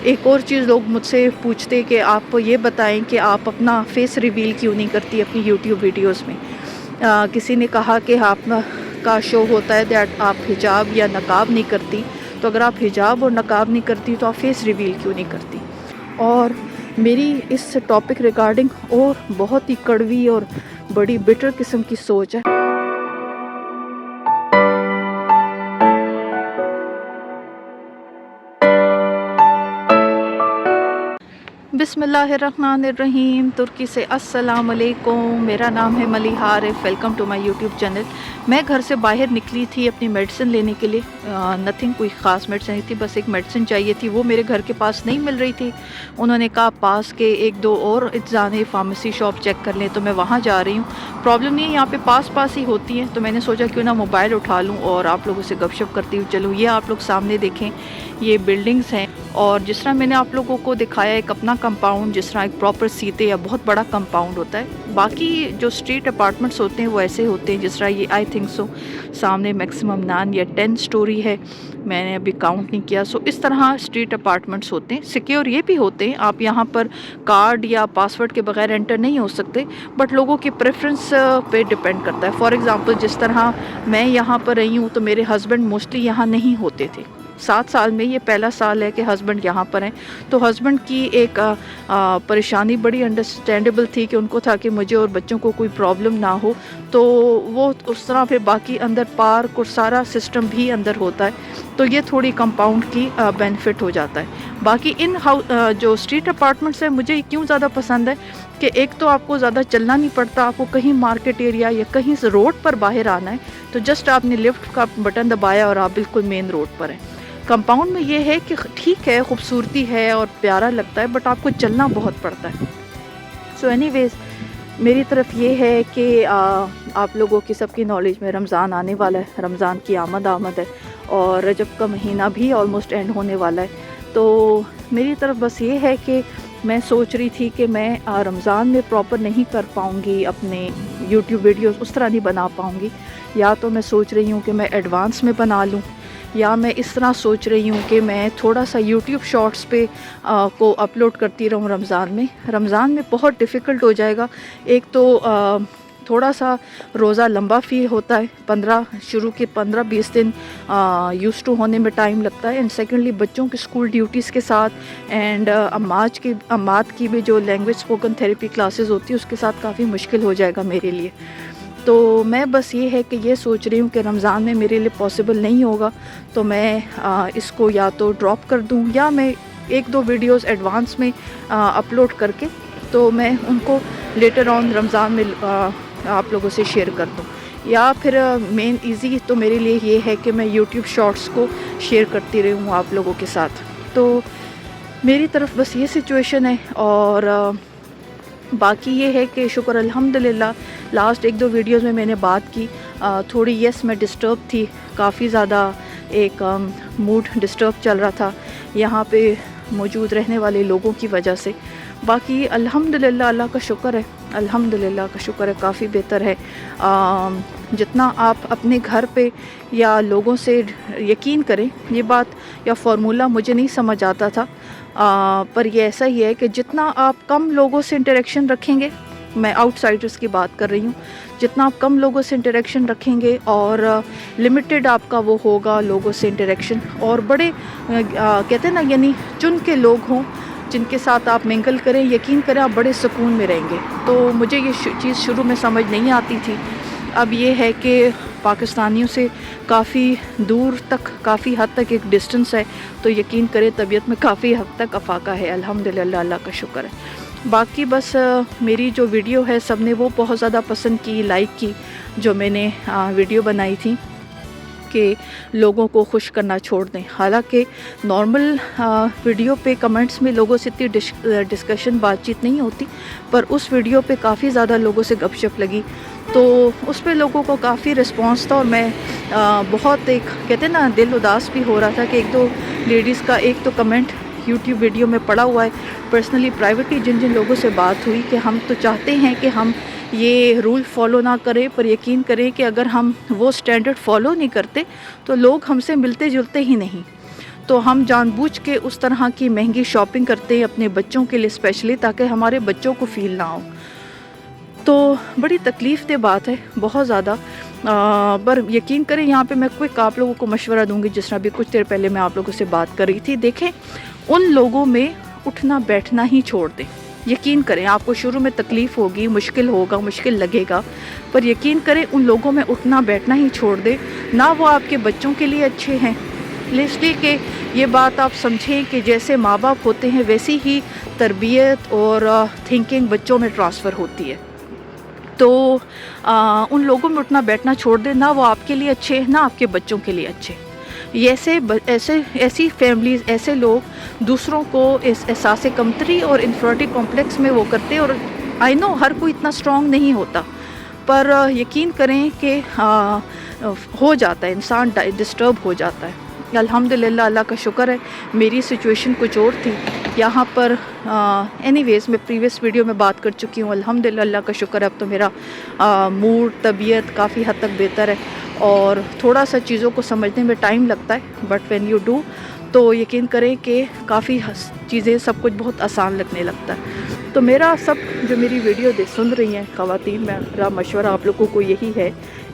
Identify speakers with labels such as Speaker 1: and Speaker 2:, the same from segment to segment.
Speaker 1: ایک اور چیز لوگ مجھ سے پوچھتے کہ آپ یہ بتائیں کہ آپ اپنا فیس ریویل کیوں نہیں کرتی اپنی یوٹیوب ویڈیوز میں. کسی نے کہا کہ آپ کا شو ہوتا ہے دیٹ آپ حجاب یا نقاب نہیں کرتی، تو اگر آپ حجاب اور نقاب نہیں کرتی تو آپ فیس ریویل کیوں نہیں کرتی. اور میری اس ٹاپک ریگارڈنگ اور بہت ہی کڑوی اور بڑی بٹر قسم کی سوچ ہے. بسم اللہ الرحمن الرحیم. ترکی سے السلام علیکم. میرا نام ہے Mili Arif. Welcome to my YouTube channel. میں گھر سے باہر نکلی تھی اپنی میڈیسن لینے کے لیے. نتھنگ کوئی خاص میڈیسن نہیں تھی، بس ایک میڈیسن چاہیے تھی. وہ میرے گھر کے پاس نہیں مل رہی تھی. انہوں نے کہا پاس کے ایک دو اور اجزانے فارمیسی شاپ چیک کر لیں، تو میں وہاں جا رہی ہوں. پرابلم نہیں ہے، یہاں پہ پاس ہی ہوتی ہیں، تو میں نے سوچا کیوں نہ موبائل اٹھا لوں اور آپ لوگوں سے گپ شپ کرتی ہوں. چلوں یہ آپ لوگ سامنے دیکھیں، یہ بلڈنگز ہیں، اور جس طرح میں نے آپ لوگوں کو دکھایا ایک اپنا کمپاؤنڈ جس طرح ایک پراپر سیتے یا بہت بڑا کمپاؤنڈ ہوتا ہے. باقی جو اسٹریٹ اپارٹمنٹس ہوتے ہیں وہ ایسے ہوتے ہیں جس طرح یہ آئی تھنک سو سامنے میکسیمم 9 یا 10 سٹوری ہے، میں نے ابھی کاؤنٹ نہیں کیا. سو اس طرح اسٹریٹ اپارٹمنٹس ہوتے ہیں. سیکیور یہ بھی ہوتے ہیں، آپ یہاں پر کارڈ یا پاسورڈ کے بغیر انٹر نہیں ہو سکتے، بٹ لوگوں کی پریفرنس پہ ڈپینڈ کرتا ہے. فار ایگزامپل جس طرح میں یہاں پر رہی ہوں تو میرے ہسبینڈ موسٹلی یہاں نہیں ہوتے تھے. 7 سال میں یہ پہلا سال ہے کہ ہسبینڈ یہاں پر ہیں، تو ہسبینڈ کی ایک پریشانی بڑی انڈرسٹینڈیبل تھی کہ ان کو تھا کہ مجھے اور بچوں کو کوئی پرابلم نہ ہو، تو وہ اس طرح پھر باقی اندر پارک اور سارا سسٹم بھی اندر ہوتا ہے، تو یہ تھوڑی کمپاؤنڈ کی بینیفٹ ہو جاتا ہے. باقی جو اسٹریٹ اپارٹمنٹس ہیں مجھے کیوں زیادہ پسند ہے کہ ایک تو آپ کو زیادہ چلنا نہیں پڑتا، آپ کو کہیں مارکیٹ ایریا یا کہیں سے روڈ پر باہر آنا ہے تو جسٹ آپ نے لفٹ کا بٹن دبایا اور آپ بالکل مین روڈ پر ہیں. کمپاؤنڈ میں یہ ہے کہ ٹھیک ہے، خوبصورتی ہے اور پیارا لگتا ہے، بٹ آپ کو چلنا بہت پڑتا ہے. سو اینی ویز میری طرف یہ ہے کہ آپ لوگوں کی سب کی نالج میں رمضان آنے والا ہے، رمضان کی آمد ہے، اور رجب کا مہینہ بھی آلموسٹ اینڈ ہونے والا ہے. تو میری طرف بس یہ ہے کہ میں سوچ رہی تھی کہ میں رمضان میں پراپر نہیں کر پاؤں گی اپنے یوٹیوب ویڈیوز، اس طرح نہیں بنا پاؤں گی. یا تو میں سوچ رہی ہوں کہ میں ایڈوانس میں بنا لوں، یا میں اس طرح سوچ رہی ہوں کہ میں تھوڑا سا یوٹیوب شارٹس پہ کو اپلوڈ کرتی رہوں رمضان میں. رمضان میں بہت ڈیفیکلٹ ہو جائے گا. ایک تو تھوڑا سا روزہ لمبا فیل ہوتا ہے، شروع کے 15-20 دن یوز ٹو ہونے میں ٹائم لگتا ہے. اینڈ سیکنڈلی بچوں کے اسکول ڈیوٹیز کے ساتھ اینڈ امات کی بھی جو لینگویج اسپوکن تھیراپی کلاسز ہوتی ہے اس کے ساتھ کافی مشکل ہو جائے گا میرے لیے. تو میں بس یہ ہے کہ یہ سوچ رہی ہوں کہ رمضان میں میرے لیے پاسبل نہیں ہوگا، تو میں اس کو یا تو ڈراپ کر دوں، یا میں 1-2 ویڈیوز ایڈوانس میں اپلوڈ کر کے تو میں ان کو لیٹر آن رمضان میں آپ لوگوں سے شیئر کر دوں. یا پھر مین ایزی تو میرے لیے یہ ہے کہ میں یوٹیوب شارٹس کو شیئر کرتی رہوں آپ لوگوں کے ساتھ. تو میری طرف بس یہ سچویشن ہے. اور باقی یہ ہے کہ شکر الحمدللہ لاسٹ 1-2 ویڈیوز میں نے بات کی، تھوڑی یس میں ڈسٹرب تھی، کافی زیادہ ایک موڈ ڈسٹرب چل رہا تھا یہاں پہ موجود رہنے والے لوگوں کی وجہ سے. باقی الحمدللہ اللہ کا شکر ہے، الحمدللہ کا شکر ہے، کافی بہتر ہے. جتنا آپ اپنے گھر پہ یا لوگوں سے یقین کریں، یہ بات یا فارمولہ مجھے نہیں سمجھ آتا تھا، پر یہ ایسا ہی ہے کہ جتنا آپ کم لوگوں سے انٹریکشن رکھیں گے، میں آؤٹ سائڈرز کی بات کر رہی ہوں، جتنا آپ کم لوگوں سے انٹریکشن رکھیں گے اور لمیٹڈ آپ کا وہ ہوگا لوگوں سے انٹریکشن، اور بڑے کہتے ہیں نا یعنی چن کے لوگ ہوں جن کے ساتھ آپ منگل کریں، یقین کریں آپ بڑے سکون میں رہیں گے. تو مجھے یہ چیز شروع میں سمجھ نہیں آتی تھی. اب یہ ہے کہ پاکستانیوں سے کافی دور تک، کافی حد تک ایک ڈسٹنس ہے، تو یقین کریں طبیعت میں کافی حد تک افاقہ ہے. الحمدللہ اللہ کا شکر ہے. باقی بس میری جو ویڈیو ہے سب نے وہ بہت زیادہ پسند کی، لائک کی، جو میں نے ویڈیو بنائی تھی کہ لوگوں کو خوش کرنا چھوڑ دیں. حالانکہ نارمل ویڈیو پہ کمنٹس میں لوگوں سے اتنی ڈسکشن بات چیت نہیں ہوتی، پر اس ویڈیو پہ کافی زیادہ لوگوں سے گپ شپ لگی، تو اس پہ لوگوں کو کافی رسپانس تھا. اور میں بہت ایک کہتے ہیں نا دل اداس بھی ہو رہا تھا کہ 1-2 لیڈیز کا ایک تو کمنٹ یوٹیوب ویڈیو میں پڑا ہوا ہے. پرسنلی پرائیویٹلی جن لوگوں سے بات ہوئی کہ ہم تو چاہتے ہیں کہ ہم یہ رول فالو نہ کریں، پر یقین کریں کہ اگر ہم وہ سٹینڈرڈ فالو نہیں کرتے تو لوگ ہم سے ملتے جلتے ہی نہیں. تو ہم جان بوجھ کے اس طرح کی مہنگی شاپنگ کرتے ہیں اپنے بچوں کے لیے اسپیشلی، تاکہ ہمارے بچوں کو فیل نہ ہو. تو بڑی تکلیف دہ بات ہے بہت زیادہ. پر یقین کریں یہاں پہ میں کوئی آپ لوگوں کو مشورہ دوں گی، جس طرح بھی کچھ دیر پہلے میں آپ لوگوں سے بات کر رہی تھی. دیکھیں ان لوگوں میں اٹھنا بیٹھنا ہی چھوڑ دیں. یقین کریں آپ کو شروع میں تکلیف ہوگی، مشکل ہوگا، مشکل لگے گا، پر یقین کریں ان لوگوں میں اٹھنا بیٹھنا ہی چھوڑ دیں. نہ وہ آپ کے بچوں کے لیے اچھے ہیں، اس لیے کہ یہ بات آپ سمجھیں کہ جیسے ماں باپ ہوتے ہیں ویسی ہی تربیت اور تھنکنگ بچوں میں ٹرانسفر ہوتی ہے. تو ان لوگوں میں اٹھنا بیٹھنا چھوڑ دیں. نہ وہ آپ کے لیے اچھے ہیں، نہ آپ کے بچوں کے لیے اچھے. ایسی فیملیز، ایسے لوگ دوسروں کو اس احساس کمتری اور انفیریٹی کمپلیکس میں وہ کرتے. اور آئی نو ہر کوئی اتنا اسٹرانگ نہیں ہوتا، پر یقین کریں کہ ہو جاتا ہے، انسان ڈسٹرب ہو جاتا ہے. الحمدللہ اللہ کا شکر ہے میری سچویشن کچھ اور تھی یہاں پر. اینی ویز میں پریویس ویڈیو میں بات کر چکی ہوں. الحمدللہ اللہ کا شکر ہے اب تو میرا موڈ، طبیعت کافی حد تک بہتر ہے، اور تھوڑا سا چیزوں کو سمجھنے میں ٹائم لگتا ہے، بٹ وین یو ڈو تو یقین کریں کہ کافی چیزیں سب کچھ بہت آسان لگنے لگتا ہے. تو میرا سب جو میری ویڈیو سن رہی ہیں خواتین، میرا مشورہ آپ لوگوں کو یہی ہے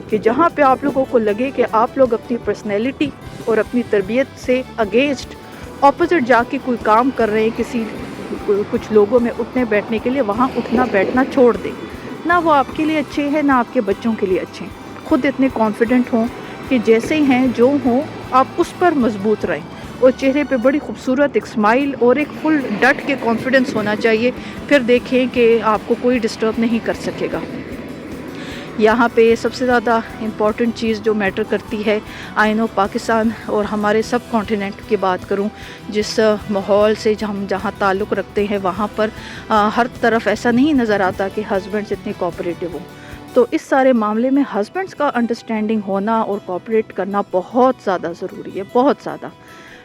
Speaker 1: کہ جہاں پہ آپ لوگوں کو لگے کہ آپ لوگ اپنی پرسنالٹی اور اپنی تربیت سے اگینسٹ اپوزٹ جا کے کوئی کام کر رہے ہیں کچھ لوگوں میں اٹھنے بیٹھنے کے لیے، وہاں اٹھنا بیٹھنا چھوڑ دیں. نہ وہ آپ کے لیے اچھے ہیں، نہ آپ کے بچوں کے لیے اچھے ہیں. خود اتنے کانفیڈنٹ ہوں کہ جیسے ہیں جو ہوں آپ اس پر مضبوط رہیں، اور چہرے پہ بڑی خوبصورت ایک اسمائل اور ایک فل ڈٹ کے کانفیڈنس ہونا چاہیے. پھر دیکھیں کہ آپ کو کوئی ڈسٹرب نہیں کر سکے گا. یہاں پہ سب سے زیادہ امپورٹنٹ چیز جو میٹر کرتی ہے، آئی نو پاکستان اور ہمارے سب کانٹیننٹ کی بات کروں، جس ماحول سے ہم جہاں تعلق رکھتے ہیں وہاں پر ہر طرف ایسا نہیں نظر آتا کہ ہسبینڈز اتنے کوآپریٹیو ہوں. تو اس سارے معاملے میں ہسبینڈز کا انڈرسٹینڈنگ ہونا اور کوآپریٹ کرنا بہت زیادہ ضروری ہے، بہت زیادہ.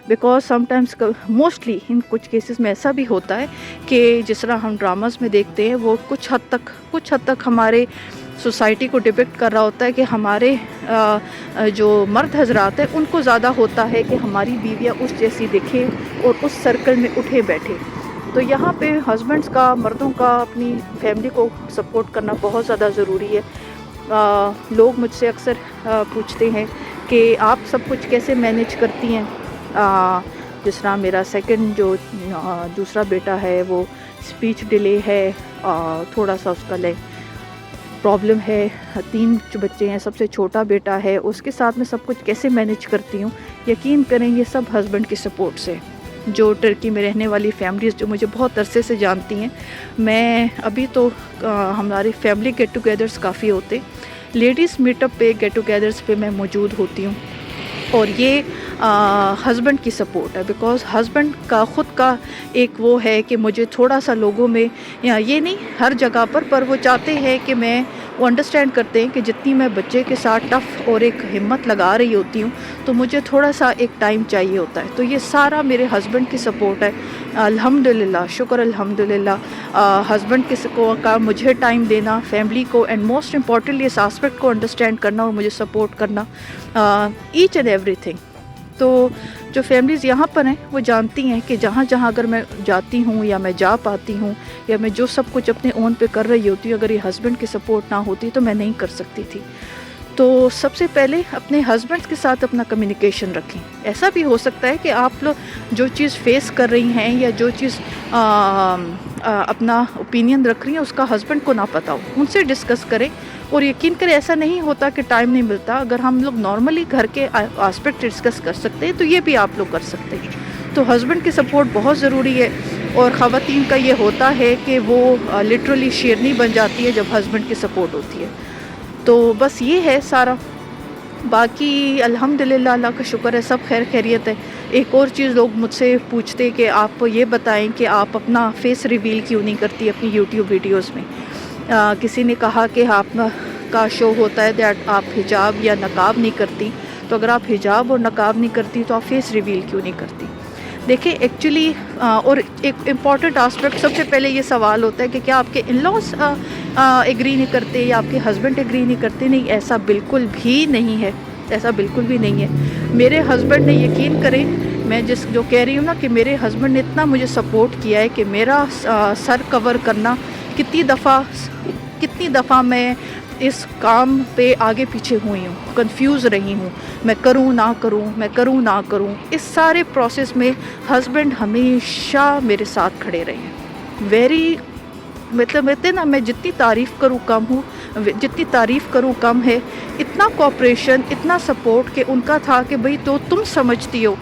Speaker 1: بیکاز سم ٹائمس موسٹلی ان کچھ کیسز میں ایسا بھی ہوتا ہے کہ جس طرح ہم ڈراماز میں دیکھتے ہیں، وہ کچھ حد تک ہمارے سوسائٹی کو ڈپکٹ کر رہا ہوتا ہے کہ ہمارے جو مرد حضرات ہیں ان کو زیادہ ہوتا ہے کہ ہماری بیویاں اس جیسی دکھیں اور اس سرکل میں اٹھے بیٹھے. تو یہاں پہ ہسبینڈز کا، مردوں کا اپنی فیملی کو سپورٹ کرنا بہت زیادہ ضروری ہے. لوگ مجھ سے اکثر پوچھتے ہیں کہ آپ سب کچھ کیسے مینیج کرتی ہیں. جس طرح میرا سیکنڈ جو دوسرا بیٹا ہے وہ اسپیچ ڈیلے ہے، تھوڑا سا اس کا پرابلم ہے. 3 بچے ہیں، سب سے چھوٹا بیٹا ہے، اس کے ساتھ میں سب کچھ کیسے مینیج کرتی ہوں. یقین کریں یہ سب ہسبینڈ کی سپورٹ سے. جو ٹرکی میں رہنے والی فیملیز جو مجھے بہت عرصے سے جانتی ہیں، میں ابھی تو ہماری فیملی گیٹ ٹوگیدرز کافی ہوتے، لیڈیز میٹ اپ پہ، گیٹ ٹوگیدرز پہ میں موجود ہوتی ہوں، اور یہ ہسبینڈ کی سپورٹ ہے. بیکاز ہسبینڈ کا خود کا ایک وہ ہے کہ مجھے تھوڑا سا لوگوں میں، یہ نہیں ہر جگہ پر وہ چاہتے ہیں کہ میں، وہ انڈرسٹینڈ کرتے ہیں کہ جتنی میں بچے کے ساتھ ٹف اور ایک ہمت لگا رہی ہوتی ہوں تو مجھے تھوڑا سا ایک ٹائم چاہیے ہوتا ہے. تو یہ سارا میرے ہسبینڈ کی سپورٹ ہے. الحمدللہ، شکر الحمدللہ. ہسبینڈ کا مجھے ٹائم دینا، فیملی کو، اینڈ موسٹ امپورٹنٹلی اس آسپیکٹ کو انڈرسٹینڈ کرنا اور مجھے سپورٹ کرنا، ایچ اینڈ ایوری تھنگ. تو جو فیملیز یہاں پر ہیں وہ جانتی ہیں کہ جہاں اگر میں جاتی ہوں یا میں جا پاتی ہوں یا میں جو سب کچھ اپنے اون پہ کر رہی ہوتی ہوں، اگر یہ ہسبینڈ کی سپورٹ نہ ہوتی تو میں نہیں کر سکتی تھی. تو سب سے پہلے اپنے ہسبینڈ کے ساتھ اپنا کمیونیکیشن رکھیں. ایسا بھی ہو سکتا ہے کہ آپ لوگ جو چیز فیس کر رہی ہیں یا جو چیز اپنا اوپینین رکھ رہی ہیں اس کا ہسبینڈ کو نہ پتہ ہو، ان سے ڈسکس کریں. اور یقین کریں ایسا نہیں ہوتا کہ ٹائم نہیں ملتا. اگر ہم لوگ نارملی گھر کے آسپیکٹ ڈسکس کر سکتے ہیں تو یہ بھی آپ لوگ کر سکتے ہیں. تو ہسبینڈ کی سپورٹ بہت ضروری ہے. اور خواتین کا یہ ہوتا ہے کہ وہ لٹرلی شیرنی بن جاتی ہے جب ہسبینڈ کی سپورٹ ہوتی ہے. تو بس یہ ہے سارا. باقی الحمدللہ اللہ کا شکر ہے، سب خیر خیریت ہے. ایک اور چیز لوگ مجھ سے پوچھتے کہ آپ یہ بتائیں کہ آپ اپنا فیس ریویل کیوں نہیں کرتی اپنی یوٹیوب ویڈیوز میں. کسی نے کہا کہ آپ کا شو ہوتا ہے دیٹ آپ حجاب یا نقاب نہیں کرتی، تو اگر آپ حجاب اور نقاب نہیں کرتی تو آپ فیس ریویل کیوں نہیں کرتی. دیکھیں ایکچولی اور ایک امپورٹنٹ آسپیکٹ، سب سے پہلے یہ سوال ہوتا ہے کہ کیا آپ کے ان لاز ایگری نہیں کرتے یا آپ کے ہسبینڈ ایگری نہیں کرتے. نہیں، ایسا بالکل بھی نہیں ہے، ایسا بالکل بھی نہیں ہے. میرے ہسبینڈ نے، یقین کریں، میں جو کہہ رہی ہوں نا کہ میرے ہسبینڈ نے اتنا مجھے سپورٹ کیا ہے کہ میرا سر کور کرنا کتنی دفعہ میں اس کام پہ آگے پیچھے ہوئی ہوں، کنفیوز رہی ہوں، میں کروں نہ کروں. اس سارے پروسیس میں ہسبینڈ ہمیشہ میرے ساتھ کھڑے رہے ہیں. مطلب نا میں جتنی تعریف کروں کم ہے. اتنا کوآپریشن، اتنا سپورٹ کہ ان کا تھا کہ بھئی تو تم سمجھتی ہو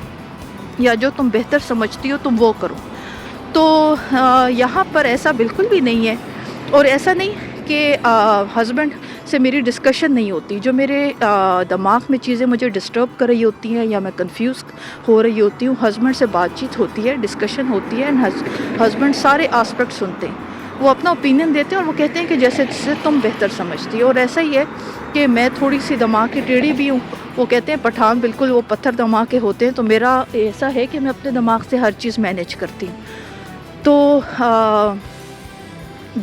Speaker 1: یا جو تم بہتر سمجھتی ہو تم وہ کرو. تو یہاں پر ایسا بالکل بھی نہیں ہے، اور ایسا نہیں کہ ہسبینڈ سے میری ڈسکشن نہیں ہوتی. جو میرے دماغ میں چیزیں مجھے ڈسٹرب کر رہی ہوتی ہیں یا میں کنفیوز ہو رہی ہوتی ہوں، ہسبینڈ سے بات چیت ہوتی ہے، ڈسکشن ہوتی ہے، ہسبینڈ سارے آسپیکٹ سنتے ہیں، وہ اپنا اوپینین دیتے ہیں اور وہ کہتے ہیں کہ جیسے تم بہتر سمجھتی ہو. اور ایسا ہی ہے کہ میں تھوڑی سی دماغ کی ٹیڑھی بھی ہوں. وہ کہتے ہیں پٹھان بالکل وہ پتھر دماغ کے ہوتے ہیں، تو میرا ایسا ہے کہ میں اپنے دماغ سے ہر چیز مینیج کرتی ہوں. تو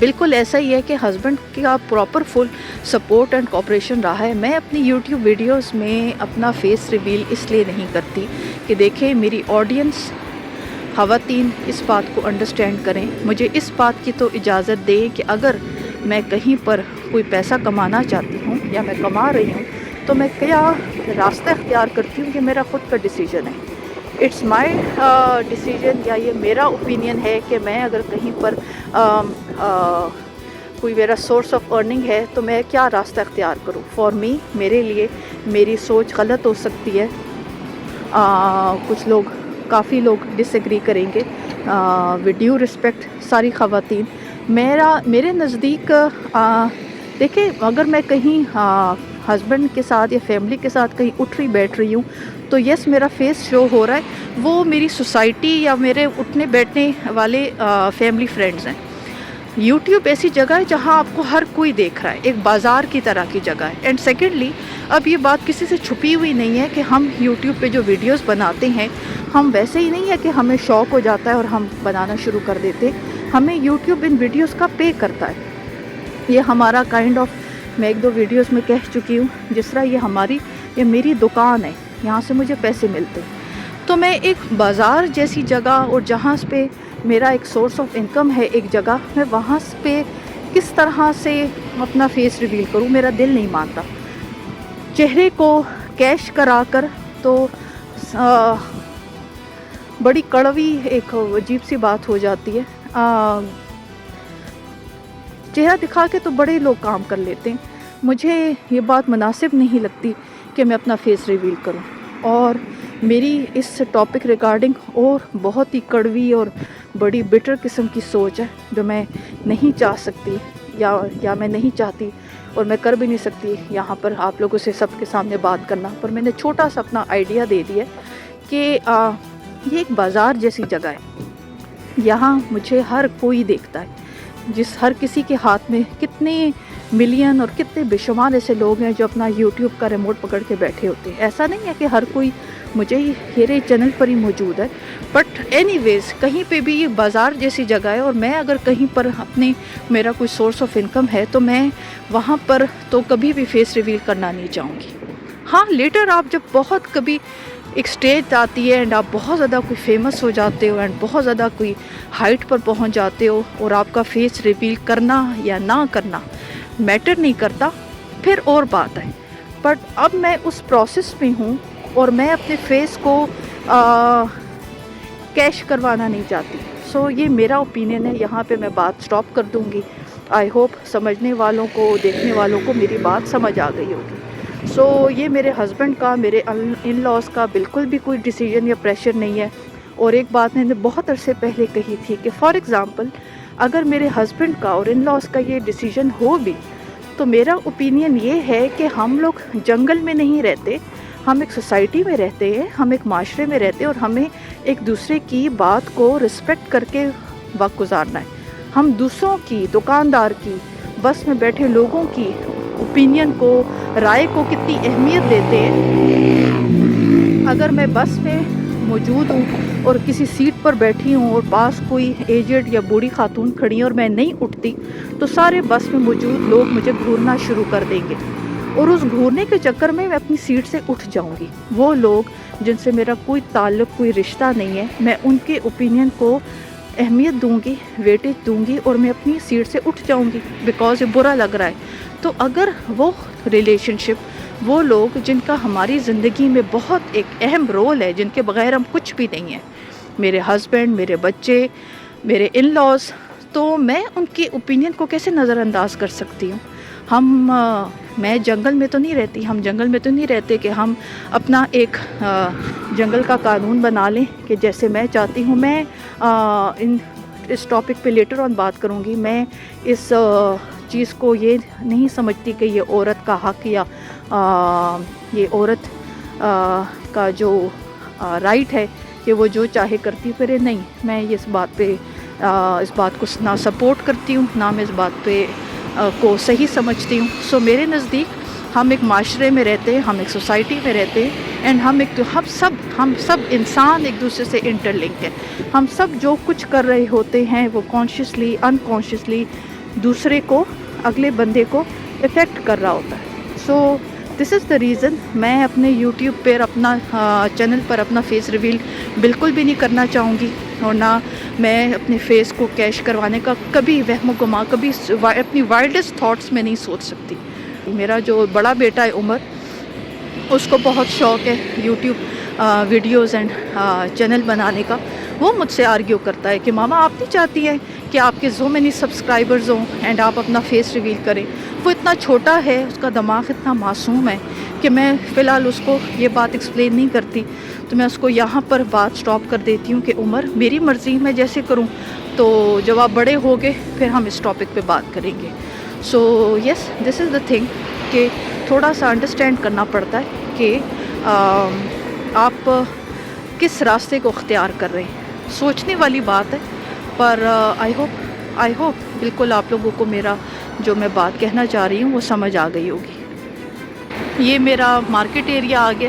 Speaker 1: بالکل ایسا ہی ہے کہ ہسبینڈ کا proper full support and cooperation رہا ہے. میں اپنی یوٹیوب ویڈیوز میں اپنا فیس ریویل اس لیے نہیں کرتی کہ دیکھیں میری آڈینس خواتین اس بات کو انڈرسٹینڈ کریں. مجھے اس بات کی تو اجازت دیں کہ اگر میں کہیں پر کوئی پیسہ کمانا چاہتی ہوں یا میں کما رہی ہوں تو میں کیا راستہ اختیار کرتی ہوں کہ میرا خود کا ڈیسیجن ہے. اٹس مائی ڈیسیجن، یا یہ میرا اوپینین ہے کہ میں اگر کہیں پر کوئی میرا سورس آف ارننگ ہے تو میں کیا راستہ اختیار کروں. فار می، میرے لیے میری سوچ غلط ہو سکتی ہے. کافی لوگ ڈس ایگری کریں گے. ود ڈیو رسپیکٹ ساری خواتین، میرے نزدیک دیکھیں اگر میں کہیں ہسبینڈ کے ساتھ یا فیملی کے ساتھ کہیں اٹھ رہی بیٹھ رہی ہوں تو یس میرا فیس شو ہو رہا ہے، وہ میری سوسائٹی یا میرے اٹھنے بیٹھنے والے فیملی فرینڈز ہیں. یوٹیوب ایسی جگہ ہے جہاں آپ کو ہر کوئی دیکھ رہا ہے، ایک بازار کی طرح کی جگہ ہے. اینڈ سیکنڈلی اب یہ بات کسی سے چھپی ہوئی نہیں ہے کہ ہم یوٹیوب پہ جو ویڈیوز بناتے ہیں ہم ویسے ہی نہیں ہے کہ ہمیں شوق ہو جاتا ہے اور ہم بنانا شروع کر دیتے. ہمیں یوٹیوب ان ویڈیوز کا پے کرتا ہے. یہ ہمارا کائنڈ آف، میں ایک دو ویڈیوز میں کہہ چکی ہوں، جس طرح یہ میری دکان ہے، یہاں سے مجھے پیسے ملتے ہیں. تو میں ایک بازار جیسی جگہ اور جہاں پہ میرا ایک سورس آف انکم ہے ایک جگہ، میں وہاں پہ کس طرح سے اپنا فیس ریویل کروں؟ میرا دل نہیں مانتا. چہرے کو کیش کرا کر تو بڑی کڑوی ایک عجیب سی بات ہو جاتی ہے. چہرہ دکھا کے تو بڑے لوگ کام کر لیتے ہیں. مجھے یہ بات مناسب نہیں لگتی کہ میں اپنا فیس ریویل کروں. اور میری اس ٹاپک ریگارڈنگ اور بہت ہی کڑوی اور بڑی بٹر قسم کی سوچ ہے جو میں نہیں چاہ سکتی یا میں نہیں چاہتی اور میں کر بھی نہیں سکتی یہاں پر آپ لوگوں سے سب کے سامنے بات کرنا. پر میں نے چھوٹا سا اپنا آئیڈیا دے دیا کہ یہ ایک بازار جیسی جگہ ہے. یہاں مجھے ہر کوئی دیکھتا ہے، ہر کسی کے ہاتھ میں کتنے ملین اور کتنے بے شمار ایسے لوگ ہیں جو اپنا یوٹیوب کا ریموٹ پکڑ کے بیٹھے ہوتے ہیں. ایسا نہیں ہے کہ ہر کوئی مجھے میرے چینل پر ہی موجود ہے، بٹ اینی ویز کہیں پہ بھی یہ بازار جیسی جگہ ہے. اور میں اگر کہیں پر میرا کوئی سورس آف انکم ہے تو میں وہاں پر تو کبھی بھی فیس ریویل کرنا نہیں چاہوں گی. ہاں لیٹر آپ جب بہت کبھی ایک اسٹیج آتی ہے اینڈ آپ بہت زیادہ کوئی فیمس ہو جاتے ہو اینڈ بہت زیادہ کوئی ہائٹ پر پہنچ جاتے ہو اور آپ کا فیس ریویل کرنا یا نہ کرنا میٹر نہیں کرتا، پھر اور بات ہے. بٹ اب میں اس پروسیس میں ہوں اور میں اپنے فیس کو کیش کروانا نہیں چاہتی. سو یہ میرا اوپینین ہے. یہاں پہ میں بات سٹاپ کر دوں گی. آئی ہوپ سمجھنے والوں کو، دیکھنے والوں کو میری بات سمجھ آ گئی ہوگی. سو یہ میرے ہسبینڈ کا، میرے ان لاز کا بالکل بھی کوئی ڈیسیجن یا پریشر نہیں ہے. اور ایک بات میں نے بہت عرصے پہلے کہی تھی کہ فار ایگزامپل اگر میرے ہسبینڈ کا اور ان لاز کا یہ ڈیسیجن ہو بھی تو میرا اوپینین یہ ہے کہ ہم لوگ جنگل میں نہیں رہتے، ہم ایک سوسائٹی میں رہتے ہیں، ہم ایک معاشرے میں رہتے ہیں اور ہمیں ایک دوسرے کی بات کو رسپیکٹ کر کے وقت گزارنا ہے. ہم دوسروں کی، دکاندار کی، بس میں بیٹھے لوگوں کی اوپینین کو، رائے کو کتنی اہمیت دیتے ہیں. اگر میں بس میں موجود ہوں اور کسی سیٹ پر بیٹھی ہوں اور پاس کوئی ایجڈ یا بوڑھی خاتون کھڑی ہے اور میں نہیں اٹھتی تو سارے بس میں موجود لوگ مجھے گھورنا شروع کر دیں گے اور اس گھورنے کے چکر میں اپنی سیٹ سے اٹھ جاؤں گی. وہ لوگ جن سے میرا کوئی تعلق، کوئی رشتہ نہیں ہے، میں ان کے اوپینین کو اہمیت دوں گی، ویٹیج دوں گی، اور میں اپنی سیٹ سے اٹھ جاؤں گی بیکاز یہ برا لگ رہا ہے۔ تو اگر وہ ریلیشن شپ، وہ لوگ جن کا ہماری زندگی میں بہت ایک اہم رول ہے، جن کے بغیر ہم کچھ بھی نہیں ہیں، میرے ہسبینڈ، میرے بچے، میرے ان لاز، تو میں ان کی اوپینین کو کیسے نظر انداز کر سکتی ہوں؟ میں جنگل میں تو نہیں رہتی، ہم جنگل میں تو نہیں رہتے کہ ہم اپنا ایک جنگل کا قانون بنا لیں کہ جیسے میں چاہتی ہوں۔ میں اس ٹاپک پہ لیٹر آن بات کروں گی۔ میں اس چیز کو یہ نہیں سمجھتی کہ یہ عورت کا حق یا یہ عورت کا جو رائٹ ہے کہ وہ جو چاہے کرتی پھرے، نہیں، میں اس بات کو نہ سپورٹ کرتی ہوں، نہ میں اس بات پہ کو صحیح سمجھتی ہوں۔ سو میرے نزدیک ہم ایک معاشرے میں رہتے ہیں، ہم ایک سوسائٹی میں رہتے ہیں، اینڈ ہم سب انسان ایک دوسرے سے انٹر لنک ہیں۔ ہم سب جو کچھ کر رہے ہوتے ہیں وہ کانشیسلی، انکانشیسلی دوسرے کو، اگلے بندے کو افیکٹ کر رہا ہوتا ہے۔ سو دس از دا ریزن میں اپنے یوٹیوب پر اپنا چینل پر اپنا فیس ریویل بالکل بھی نہیں کرنا چاہوں گی، اور نہ میں اپنے فیس کو کیش کروانے کا کبھی وہم و گمان، کبھی اپنی وائلڈسٹ تھاٹس میں نہیں سوچ سکتی۔ میرا جو بڑا بیٹا ہے عمر، اس کو بہت شوق ہے یوٹیوب ویڈیوز اینڈ چینل بنانے کا۔ وہ مجھ سے آرگیو کرتا ہے کہ ماما آپ نہیں چاہتی ہیں کہ آپ کے زو مینی سبسکرائبرز ہوں اینڈ آپ اپنا فیس ریویل کریں؟ وہ اتنا چھوٹا ہے، اس کا دماغ اتنا معصوم ہے کہ میں فی الحال اس کو یہ بات ایکسپلین نہیں کرتی۔ تو میں اس کو یہاں پر بات سٹاپ کر دیتی ہوں کہ عمر، میری مرضی میں جیسے کروں، تو جب آپ بڑے ہوگے پھر ہم اس ٹاپک پہ بات کریں گے۔ سو یس، دس از دا تھنگ کہ تھوڑا سا انڈرسٹینڈ کرنا پڑتا ہے کہ آپ کس راستے کو اختیار کر رہے ہیں۔ سوچنے والی بات ہے، پر آئی ہوپ بالکل آپ لوگوں کو میرا جو میں بات کہنا چاہ رہی ہوں وہ سمجھ آ گئی ہوگی۔ یہ میرا مارکیٹ ایریا آ گیا،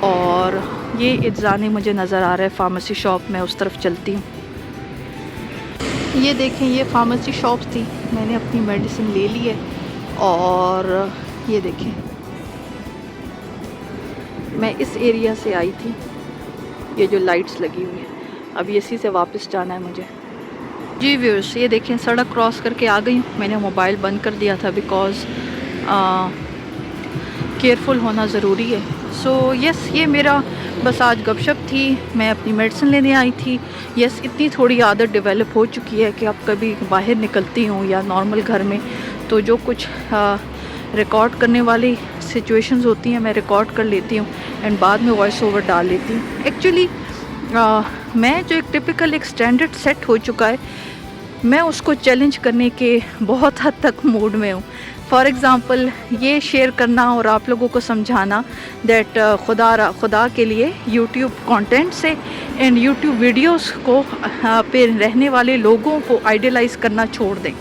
Speaker 1: اور یہ اتزانی مجھے نظر آ رہا ہے فارمیسی شاپ، میں اس طرف چلتی ہوں۔ یہ دیکھیں، یہ فارمیسی شاپ تھی، میں نے اپنی میڈیسن لے لی ہے، اور یہ دیکھیں میں اس ایریا سے آئی تھی، یہ جو لائٹس لگی ہوئی ہیں، اب اسی سے واپس جانا ہے مجھے۔ جی ویورس، یہ دیکھیں سڑک کراس کر کے آ گئی ہوں۔ میں نے موبائل بند کر دیا تھا بیکاز کیئرفل ہونا ضروری ہے۔ سو یس، یہ میرا بس آج گپ شپ تھی، میں اپنی میڈیسن لینے آئی تھی۔ یس، اتنی تھوڑی عادت ڈیولپ ہو چکی ہے کہ اب کبھی باہر نکلتی ہوں یا نارمل گھر میں، تو جو کچھ ریکارڈ کرنے والی سچویشنز ہوتی ہیں میں ریکارڈ کر لیتی ہوں اینڈ بعد میں وائس اوور ڈال لیتی ہوں۔ ایکچولی میں جو ایک ٹپیکل ایک اسٹینڈرڈ سیٹ ہو چکا ہے، میں اس کو چیلنج کرنے کے بہت حد تک موڈ میں ہوں۔ فار ایگزامپل، یہ شیئر کرنا اور آپ لوگوں کو سمجھانا دیٹ خدا کے لیے یوٹیوب کانٹینٹ سے اینڈ یوٹیوب ویڈیوز کو پہ رہنے والے لوگوں کو آئیڈیلائز کرنا چھوڑ دیں۔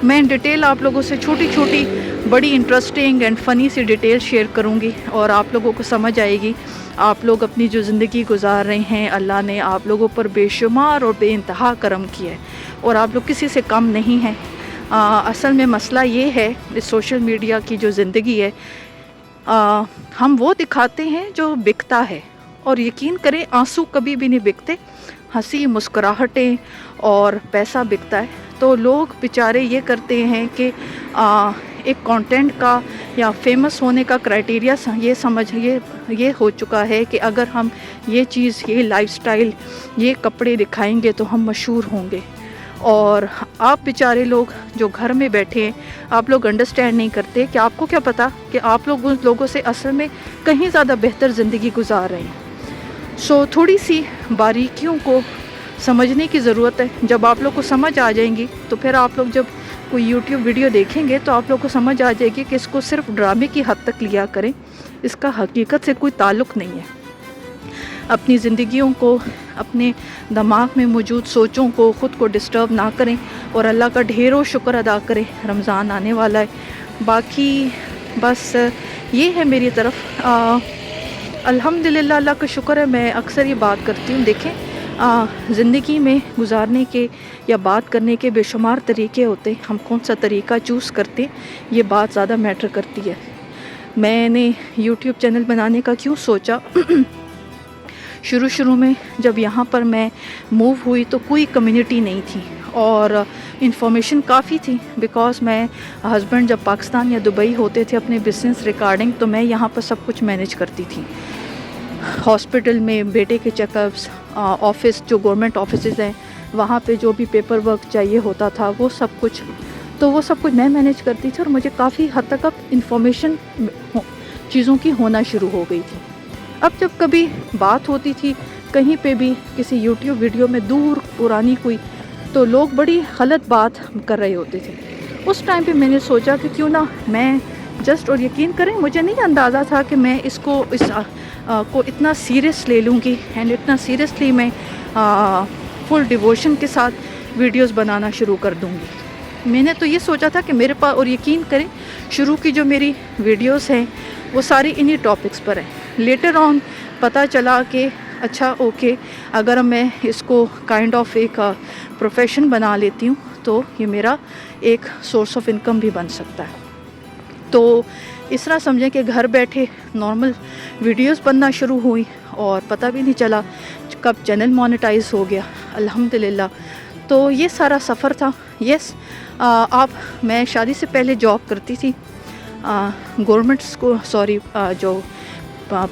Speaker 1: میں ان ڈیٹیل آپ لوگوں سے چھوٹی چھوٹی بڑی انٹرسٹنگ اینڈ فنی سی ڈیٹیل شیئر کروں گی، اور آپ لوگوں کو سمجھ آئے گی۔ آپ لوگ اپنی جو زندگی گزار رہے ہیں، اللہ نے آپ لوگوں پر بے شمار اور بے انتہا کرم کیا ہے، اور آپ لوگ کسی سے کم نہیں ہیں۔ اصل میں مسئلہ یہ ہے، اس سوشل میڈیا کی جو زندگی ہے، ہم وہ دکھاتے ہیں جو بکتا ہے، اور یقین کریں آنسو کبھی بھی نہیں بکتے، ہنسی، مسکراہٹیں اور پیسہ بکتا ہے۔ تو لوگ بیچارے یہ کرتے ہیں کہ ایک کانٹینٹ کا یا فیمس ہونے کا کرائٹیریا یہ ہو چکا ہے کہ اگر ہم یہ چیز، یہ لائف سٹائل، یہ کپڑے دکھائیں گے تو ہم مشہور ہوں گے۔ اور آپ بیچارے لوگ جو گھر میں بیٹھے ہیں، آپ لوگ انڈرسٹینڈ نہیں کرتے کہ آپ کو کیا پتہ کہ آپ لوگ ان لوگوں سے اصل میں کہیں زیادہ بہتر زندگی گزار رہے ہیں۔ سو تھوڑی سی باریکیوں کو سمجھنے کی ضرورت ہے۔ جب آپ لوگ کو سمجھ آ جائیں گی تو پھر آپ لوگ جب کوئی یوٹیوب ویڈیو دیکھیں گے تو آپ لوگ کو سمجھ آ جائے گی کہ اس کو صرف ڈرامے کی حد تک لیا کریں، اس کا حقیقت سے کوئی تعلق نہیں ہے۔ اپنی زندگیوں کو، اپنے دماغ میں موجود سوچوں کو، خود کو ڈسٹرب نہ کریں، اور اللہ کا ڈھیروں شکر ادا کریں۔ رمضان آنے والا ہے۔ باقی بس یہ ہے میری طرف، الحمدللہ اللہ کا شکر ہے۔ میں اکثر یہ بات کرتی ہوں، دیکھیں زندگی میں گزارنے کے یا بات کرنے کے بے شمار طریقے ہوتے ہیں، ہم کون سا طریقہ چوز کرتے ہیں یہ بات زیادہ میٹر کرتی ہے۔ میں نے یوٹیوب چینل بنانے کا کیوں سوچا؟ شروع میں جب یہاں پر میں موو ہوئی تو کوئی کمیونٹی نہیں تھی اور انفارمیشن کافی تھی، بیکاز میں ہسبینڈ جب پاکستان یا دبئی ہوتے تھے اپنے بزنس ریکارڈنگ، تو میں یہاں پر سب کچھ مینیج کرتی تھی، ہاسپٹل میں بیٹے کے چیک اپس، آفس جو گورنمنٹ آفیسز ہیں وہاں پہ جو بھی پیپر ورک چاہیے ہوتا تھا وہ سب کچھ میں مینیج کرتی تھی، اور مجھے کافی حد تک اب انفارمیشن چیزوں کی ہونا شروع ہو گئی تھی۔ اب جب کبھی بات ہوتی تھی کہیں پہ بھی کسی یوٹیوب ویڈیو میں دور پرانی کوئی، تو لوگ بڑی غلط بات کر رہے ہوتے تھے۔ اس ٹائم پہ میں نے سوچا کہ کیوں نہ میں اور یقین کریں مجھے نہیں اندازہ تھا کہ میں اس کو اتنا سیریس لے لوں گی، اینڈ اتنا سیریسلی میں فل ڈیووشن کے ساتھ ویڈیوز بنانا شروع کر دوں گی۔ میں نے تو یہ سوچا تھا کہ میرے پاس، اور یقین کریں شروع کی جو میری ویڈیوز ہیں وہ ساری انہی ٹاپکس پر ہیں۔ لیٹر آن پتہ چلا کہ اچھا اوکے، اگر میں اس کو کائنڈ آف ایک پروفیشن بنا لیتی ہوں تو یہ میرا ایک سورس آف انکم بھی بن سکتا ہے۔ تو اس طرح سمجھیں کہ گھر بیٹھے نارمل ویڈیوز بننا شروع ہوئی اور پتہ بھی نہیں چلا کب چینل مونیٹائز ہو گیا، الحمدللہ۔ تو یہ سارا سفر تھا۔ میں شادی سے پہلے جاب کرتی تھی گورنمنٹ جو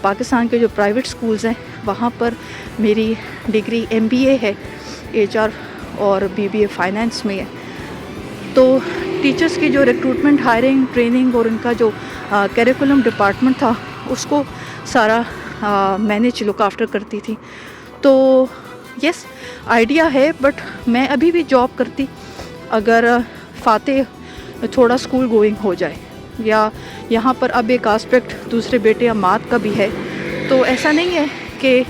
Speaker 1: پاکستان کے جو پرائیویٹ سکولز ہیں وہاں پر میری ڈگری MBA ہے، HR اور BBA فائنانس میں ہے۔ تو ٹیچرز کی جو ریکروٹمنٹ، ہائرنگ، ٹریننگ اور ان کا جو کیریکولم ڈپارٹمنٹ تھا اس کو سارا مینیج لک آفٹر کرتی تھی۔ تو یس آئیڈیا ہے، بٹ میں ابھی بھی جاب کرتی اگر فاتح تھوڑا اسکول گوئنگ ہو جائے، یا یہاں پر اب ایک آسپیکٹ دوسرے بیٹے اماد کا بھی ہے، تو ایسا نہیں ہے کہ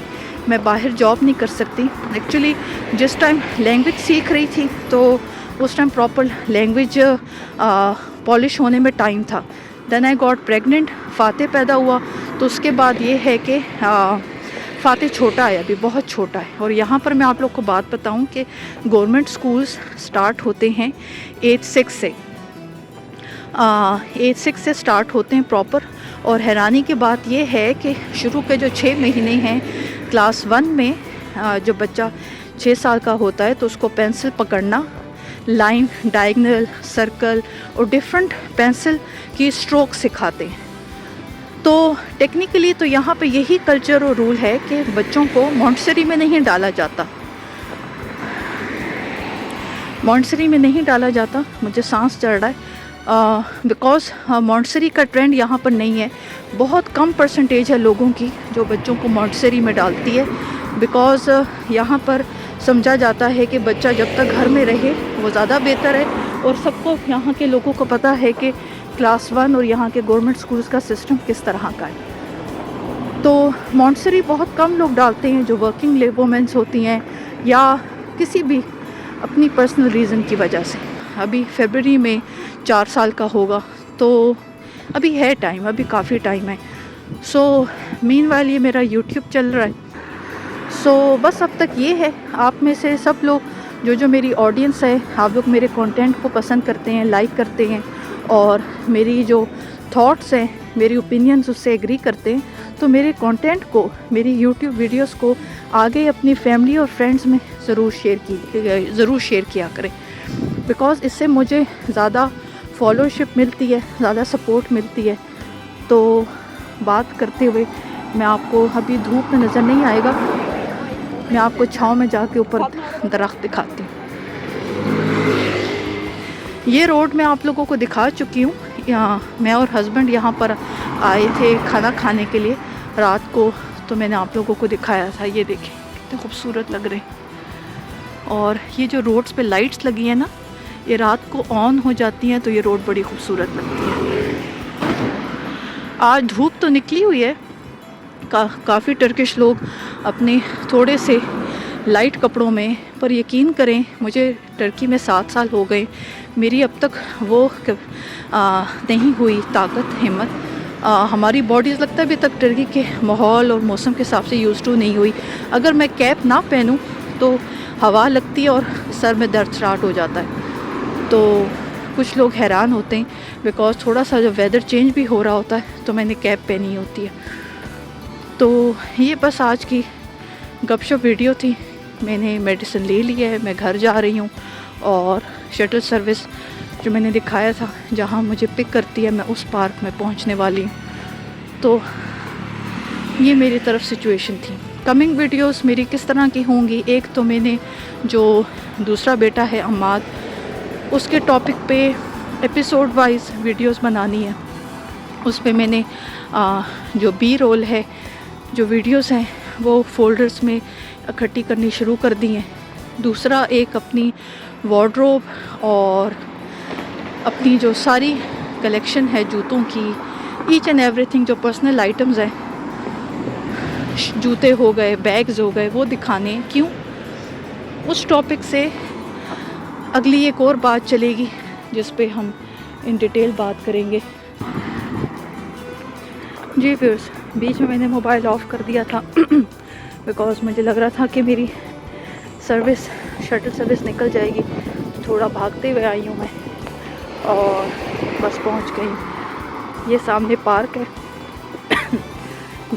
Speaker 1: میں باہر جاب نہیں کر سکتی۔ ایکچولی جس ٹائم لینگویج سیکھ رہی تھی تو اس ٹائم پراپر لینگویج پالش ہونے میں ٹائم تھا۔ دین آئی گاٹ پریگننٹ، فاتح پیدا ہوا، تو اس کے بعد یہ ہے کہ فاتح چھوٹا ہے، ابھی بہت چھوٹا ہے، اور یہاں پر میں آپ لوگ کو بات بتاؤں کہ گورنمنٹ سکولز سٹارٹ ہوتے ہیں 8-6 سے 8-6 سے سٹارٹ ہوتے ہیں پراپر۔ اور حیرانی کی بات یہ ہے کہ شروع کے جو 6 مہینے ہیں کلاس 1 میں جو بچہ 6 سال کا ہوتا ہے تو اس کو پینسل پکڑنا، لائن، ڈائگنل، سرکل اور ڈیفرنٹ پینسل کی اسٹروک سکھاتے ہیں۔ تو ٹیکنیکلی تو یہاں پہ یہی کلچر اور رول ہے کہ بچوں کو مونٹسری میں نہیں ڈالا جاتا، مجھے سانس چڑھ رہا ہے، بیکاز مونٹسری کا ٹرینڈ یہاں پر نہیں ہے۔ بہت کم پرسنٹیج ہے لوگوں کی جو بچوں کو مونٹسری میں ڈالتی ہے، بیکاز یہاں پر سمجھا جاتا ہے کہ بچہ جب تک گھر میں رہے وہ زیادہ بہتر ہے، اور سب کو یہاں کے لوگوں کو پتہ ہے کہ کلاس 1 اور یہاں کے گورنمنٹ سکولز کا سسٹم کس طرح کا ہے۔ تو مونٹسری بہت کم لوگ ڈالتے ہیں جو ورکنگ وومنس ہوتی ہیں یا کسی بھی اپنی پرسنل ریزن کی وجہ سے۔ ابھی فیبرری میں 4 سال کا ہوگا، تو ابھی ہے ٹائم، ابھی کافی ٹائم ہے۔ سو مین وائل یہ میرا یوٹیوب چل رہا ہے۔ سو بس اب تک یہ ہے، آپ میں سے سب لوگ جو میری آڈینس ہے، آپ لوگ میرے کانٹینٹ کو پسند کرتے ہیں، لائک کرتے ہیں، اور میری جو تھاٹس ہیں، میری اوپینینز اس سے ایگری کرتے ہیں، تو میرے کانٹینٹ کو، میری یوٹیوب ویڈیوز کو آگے اپنی فیملی اور فرینڈز میں ضرور شیئر کیا کریں، بیکاز اس سے مجھے زیادہ فالوشپ ملتی ہے، زیادہ سپورٹ ملتی ہے۔ تو بات کرتے ہوئے میں آپ کو ابھی دھوپ میں نظر نہیں آئے گا، میں آپ کو چھاؤں میں جا کے اوپر درخت دکھاتی ہوں۔ یہ روڈ میں آپ لوگوں کو دکھا چکی ہوں، میں اور ہسبینڈ یہاں پر آئے تھے کھانا کھانے کے لیے رات کو، تو میں نے آپ لوگوں کو دکھایا تھا۔ یہ دیکھیں کتنے خوبصورت لگ رہے ہیں، اور یہ جو روڈز پہ لائٹس لگی ہیں نا، یہ رات کو آن ہو جاتی ہیں تو یہ روڈ بڑی خوبصورت لگتی ہے۔ آج دھوپ تو نکلی ہوئی ہے، کافی ٹرکش لوگ اپنے تھوڑے سے لائٹ کپڑوں میں، پر یقین کریں مجھے ٹرکی میں 7 سال ہو گئے، میری اب تک وہ نہیں ہوئی طاقت، ہمت، ہماری باڈیز لگتا ہے ابھی تک ٹرکی کے ماحول اور موسم کے حساب سے یوز ٹو نہیں ہوئی۔ اگر میں کیپ نہ پہنوں تو ہوا لگتی ہے اور سر میں درد اسٹارٹ ہو جاتا ہے۔ تو کچھ لوگ حیران ہوتے ہیں، بیکاز تھوڑا سا جب ویدر چینج بھی ہو رہا ہوتا ہے تو میں نے کیپ پہنی ہوتی ہے۔ تو یہ بس آج کی گپ شپ ویڈیو تھی. میں نے میڈیسن لے لی ہے, میں گھر جا رہی ہوں, اور شٹل سروس جو میں نے دکھایا تھا جہاں مجھے پک کرتی ہے, میں اس پارک میں پہنچنے والی ہوں. تو یہ میری طرف سچویشن تھی. کمنگ ویڈیوز میری کس طرح کی ہوں گی, ایک تو میں نے جو دوسرا بیٹا ہے عماد, اس کے ٹاپک پہ ایپیسوڈ وائز ویڈیوز بنانی ہے. اس پہ میں نے جو بی رول ہے, جو ویڈیوز ہیں وہ فولڈرز میں اکٹھی کرنی شروع کر دی ہیں. دوسرا ایک اپنی وارڈروب اور اپنی جو ساری کلیکشن ہے جوتوں کی, ایچ اینڈ ایوری تھنگ جو پرسنل آئٹمز ہیں, جوتے ہو گئے, بیگز ہو گئے, وہ دکھانے. کیوں؟ اس ٹاپک سے اگلی ایک اور بات چلے گی جس پہ ہم ان ڈیٹیل بات کریں گے. جی ویورز, بیچ میں نے موبائل آف کر دیا تھا بیکاز مجھے لگ رہا تھا کہ میری سروس شٹل سروس نکل جائے گی. تھوڑا بھاگتے ہوئے آئی ہوں میں, اور بس پہنچ گئی. یہ سامنے پارک ہے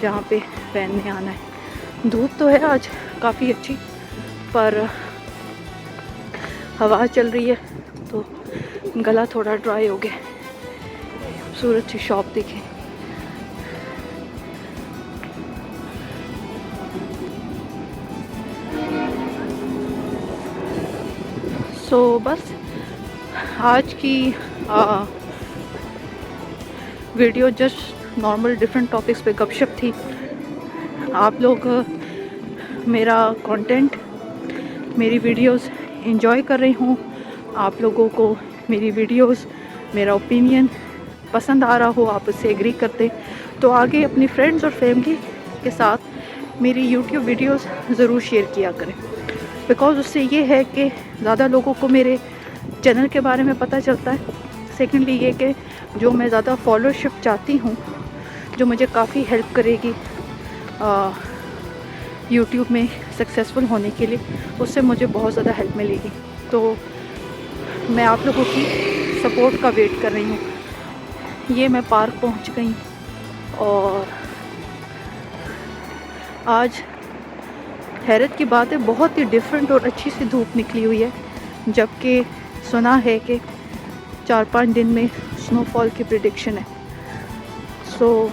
Speaker 1: جہاں پہ وین میں آنا ہے. دھوپ تو ہے آج کافی اچھی, پر ہوا چل رہی ہے تو گلا تھوڑا ڈرائی ہو گیا. خوبصورت سی شاپ دیکھیں. سو بس آج کی video just normal different topics پہ گپ شپ تھی. آپ لوگ میرا کانٹینٹ, میری ویڈیوز انجوائے کر رہی ہوں. آپ لوگوں کو میری ویڈیوز, میرا اوپینین پسند آ رہا ہو, آپ اس سے ایگری کرتے, تو آگے اپنی فرینڈز اور فیملی کے ساتھ میری یوٹیوب ویڈیوز ضرور شیئر کیا کریں. بیکاز اس سے یہ ہے کہ زیادہ لوگوں کو میرے چینل کے بارے میں پتہ چلتا ہے. سیکنڈلی یہ کہ جو میں زیادہ فالوورشپ چاہتی ہوں, جو مجھے کافی ہیلپ کرے گی یوٹیوب میں سکسیزفل ہونے کے لیے, اس سے مجھے بہت زیادہ ہیلپ ملے گی. تو میں آپ لوگوں کی سپورٹ کا ویٹ کر رہی ہوں. یہ میں پارک پہنچ گئی, اور آج حیرت کی بات ہے بہت ہی ڈیفرنٹ اور اچھی سی دھوپ نکلی ہوئی ہے, جبکہ سنا ہے کہ 4-5 دن میں سنو فال کی پریڈکشن ہے. سو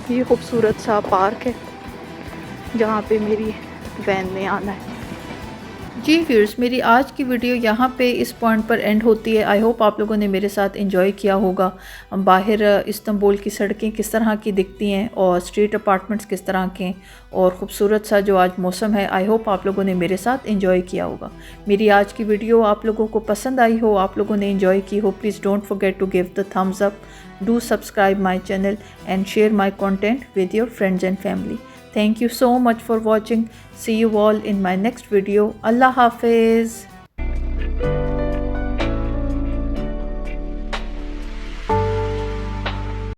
Speaker 1: یہ خوبصورت سا پارک ہے جہاں پہ میری وین میں آنا ہے. جی ویورز, میری آج کی ویڈیو یہاں پہ اس پوائنٹ پر اینڈ ہوتی ہے. آئی ہوپ آپ لوگوں نے میرے ساتھ انجوائے کیا ہوگا. باہر استنبول کی سڑکیں کس طرح کی دکھتی ہیں, اور اسٹریٹ اپارٹمنٹس کس طرح کے, اور خوبصورت سا جو آج موسم ہے. آئی ہوپ آپ لوگوں نے میرے ساتھ انجوائے کیا ہوگا. میری آج کی ویڈیو آپ لوگوں کو پسند آئی ہو, آپ لوگوں نے انجوائے کی ہو, please don't forget to give the thumbs up. Do subscribe my channel and share my content with your friends and family. Thank you so much for watching. See you all in my next video. Allah Hafiz.